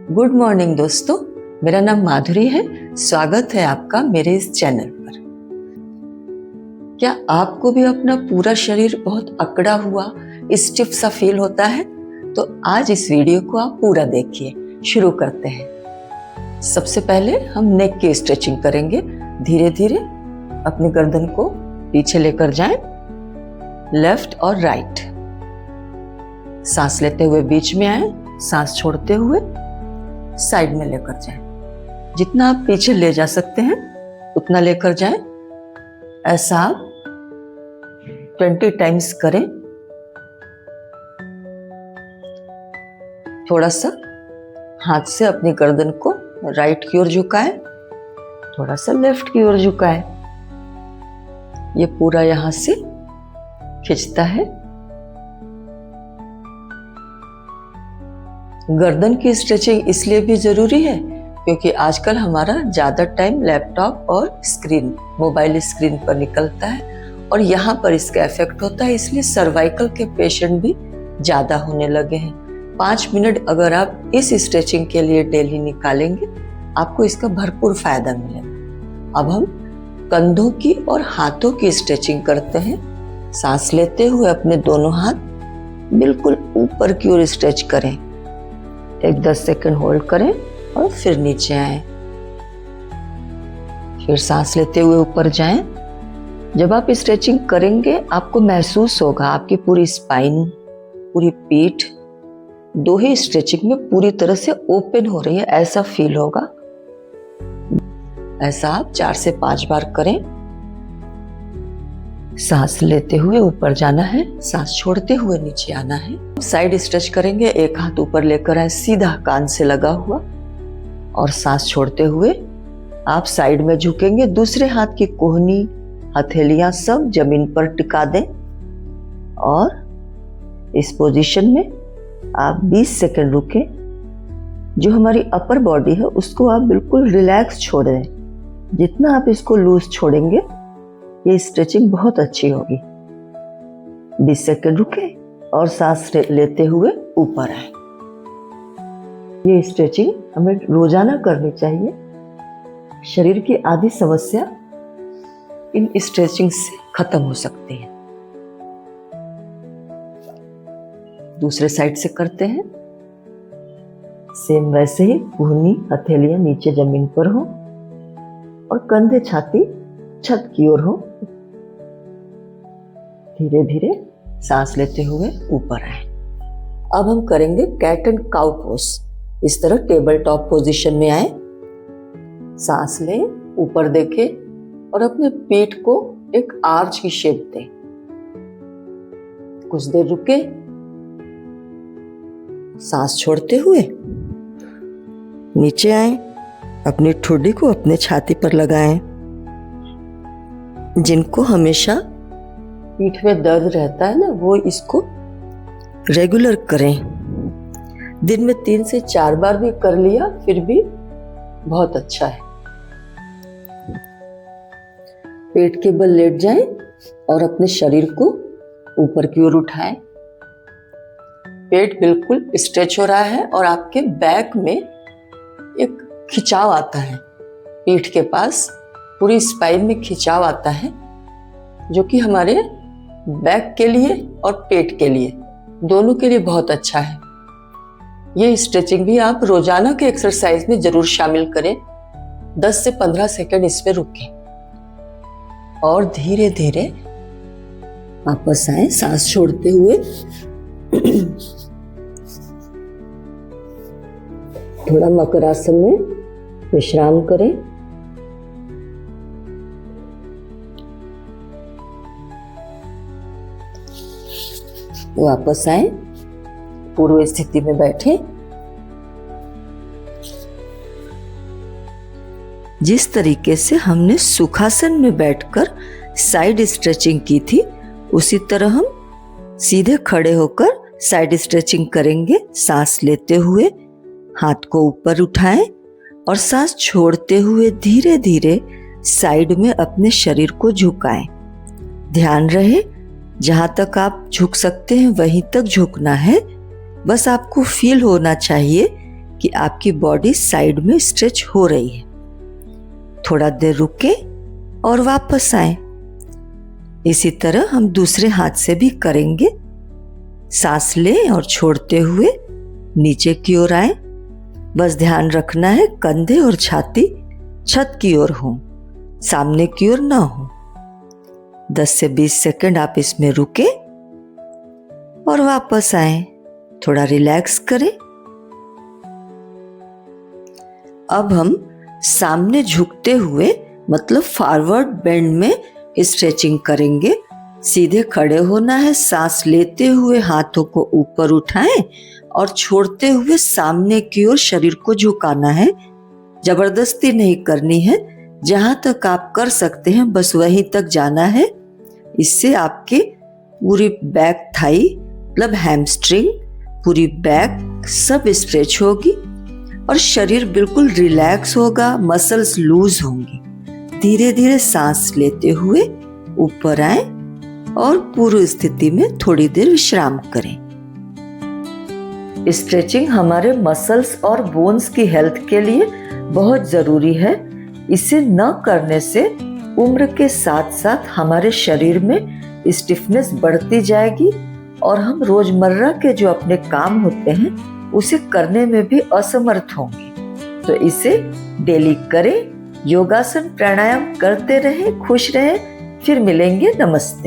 Good morning दोस्तों, मेरा नाम माधुरी है। स्वागत है आपका मेरे इस चैनल पर। क्या आपको भी अपना पूरा शरीर बहुत अकड़ा हुआ, स्टिफ सा फील होता है? तो आज इस वीडियो को आप पूरा देखिए। शुरू करते हैं। सबसे पहले हम नेक की स्ट्रेचिंग करेंगे। धीरे धीरे अपनी गर्दन को पीछे लेकर जाएं, लेफ्ट और राइट। सांस लेते हुए बीच में आए, सांस छोड़ते हुए साइड में लेकर जाएं। जितना आप पीछे ले जा सकते हैं उतना लेकर जाएं। ऐसा आप 20 टाइम्स करें। थोड़ा सा हाथ से अपनी गर्दन को राइट की ओर झुकाएं, थोड़ा सा लेफ्ट की ओर झुकाएं। ये पूरा यहां से खिंचता है। गर्दन की स्ट्रेचिंग इसलिए भी जरूरी है क्योंकि आजकल हमारा ज़्यादा टाइम लैपटॉप और मोबाइल स्क्रीन पर निकलता है और यहाँ पर इसका इफेक्ट होता है, इसलिए सर्वाइकल के पेशेंट भी ज़्यादा होने लगे हैं। 5 मिनट अगर आप इस स्ट्रेचिंग के लिए डेली निकालेंगे, आपको इसका भरपूर फायदा मिलेगा। अब हम कंधों की और हाथों की स्ट्रेचिंग करते हैं। सांस लेते हुए अपने दोनों हाथ बिल्कुल ऊपर की ओर स्ट्रेच करें। एक 10 सेकंड होल्ड करें और फिर नीचे आएं। फिर सांस लेते हुए ऊपर जाएं। जब आप स्ट्रेचिंग करेंगे आपको महसूस होगा आपकी पूरी स्पाइन, पूरी पीठ, दो ही स्ट्रेचिंग में पूरी तरह से ओपन हो रही है, ऐसा फील होगा। ऐसा आप 4 से 5 बार करें। सांस लेते हुए ऊपर जाना है, सांस छोड़ते हुए नीचे आना है। साइड स्ट्रेच करेंगे। एक हाथ ऊपर लेकर आए, सीधा कान से लगा हुआ, और सांस छोड़ते हुए आप साइड में झुकेंगे। दूसरे हाथ की कोहनी, हथेलियां सब जमीन पर टिका दें और इस पोजीशन में आप 20 सेकंड रुकें। जो हमारी अपर बॉडी है उसको आप बिल्कुल रिलैक्स छोड़ दें। जितना आप इसको लूज छोड़ेंगे ये स्ट्रेचिंग बहुत अच्छी होगी। 20 सेकंड रुके और सांस लेते हुए ऊपर आए। ये स्ट्रेचिंग हमें रोजाना करनी चाहिए। शरीर की आधी समस्या इन स्ट्रेचिंग से खत्म हो सकती है। दूसरे साइड से करते हैं। सेम वैसे ही कोहनी, हथेलियां नीचे जमीन पर हो और कंधे, छाती छत की ओर हो। धीरे धीरे सांस लेते हुए ऊपर आए। अब हम करेंगे कैट एंड काउ पोज। इस तरह टेबल टॉप पोजीशन में आए, सांस लें, ऊपर देखें और अपने पीठ को एक आर्च की शेप दें। कुछ देर रुके, सांस छोड़ते हुए नीचे आए, अपनी ठुड्डी को अपने छाती पर लगाएं। जिनको हमेशा पीठ में दर्द रहता है ना, वो इसको रेगुलर करें। दिन में 3 से 4 बार भी कर लिया फिर भी बहुत अच्छा है। पेट के बल लेट जाएं और अपने शरीर को ऊपर की ओर उठाएं। पेट बिल्कुल स्ट्रेच हो रहा है और आपके बैक में एक खिंचाव आता है। पीठ के पास पूरी स्पाइन में खिंचाव आता है, जो कि हमारे बैक के लिए और पेट के लिए, दोनों के लिए बहुत अच्छा है। ये स्ट्रेचिंग भी आप रोजाना के एक्सरसाइज में जरूर शामिल करें। 10 से 15 सेकंड इस पे रुकें और धीरे धीरे वापस आए, सांस छोड़ते हुए। थोड़ा मकरासन में विश्राम करें। वापस आए, पूर्व स्थिति में बैठे। जिस तरीके से हमने सुखासन में बैठकर साइड स्ट्रेचिंग की थी, उसी तरह हम सीधे खड़े होकर साइड स्ट्रेचिंग करेंगे। सांस लेते हुए हाथ को ऊपर उठाएं और सांस छोड़ते हुए धीरे धीरे साइड में अपने शरीर को झुकाएं। ध्यान रहे जहां तक आप झुक सकते हैं वहीं तक झुकना है। बस आपको फील होना चाहिए कि आपकी बॉडी साइड में स्ट्रेच हो रही है। थोड़ा देर रुके और वापस आए। इसी तरह हम दूसरे हाथ से भी करेंगे। सांस लें और छोड़ते हुए नीचे की ओर आए। बस ध्यान रखना है कंधे और छाती छत की ओर हो, सामने की ओर ना हो। 10 से 20 सेकंड आप इसमें रुके और वापस आए। थोड़ा रिलैक्स करें। अब हम सामने झुकते हुए मतलब फॉरवर्ड बेंड में स्ट्रेचिंग करेंगे। सीधे खड़े होना है। सांस लेते हुए हाथों को ऊपर उठाएं और छोड़ते हुए सामने की ओर शरीर को झुकाना है। जबरदस्ती नहीं करनी है। जहां तक आप कर सकते हैं बस वहीं तक जाना है। इससे आपके पूरी बैक थाई मतलब हैमस्ट्रिंग, पूरी बैक सब स्ट्रेच होगी और शरीर बिल्कुल रिलैक्स होगा, मसल्स लूज होंगी। धीरे धीरे सांस लेते हुए ऊपर आए और पूर्व स्थिति में थोड़ी देर विश्राम करें। स्ट्रेचिंग हमारे मसल्स और बोन्स की हेल्थ के लिए बहुत जरूरी है। इसे न करने से उम्र के साथ साथ हमारे शरीर में स्टिफनेस बढ़ती जाएगी और हम रोजमर्रा के जो अपने काम होते हैं उसे करने में भी असमर्थ होंगे। तो इसे डेली करें। योगासन प्राणायाम करते रहें, खुश रहें। फिर मिलेंगे। नमस्ते।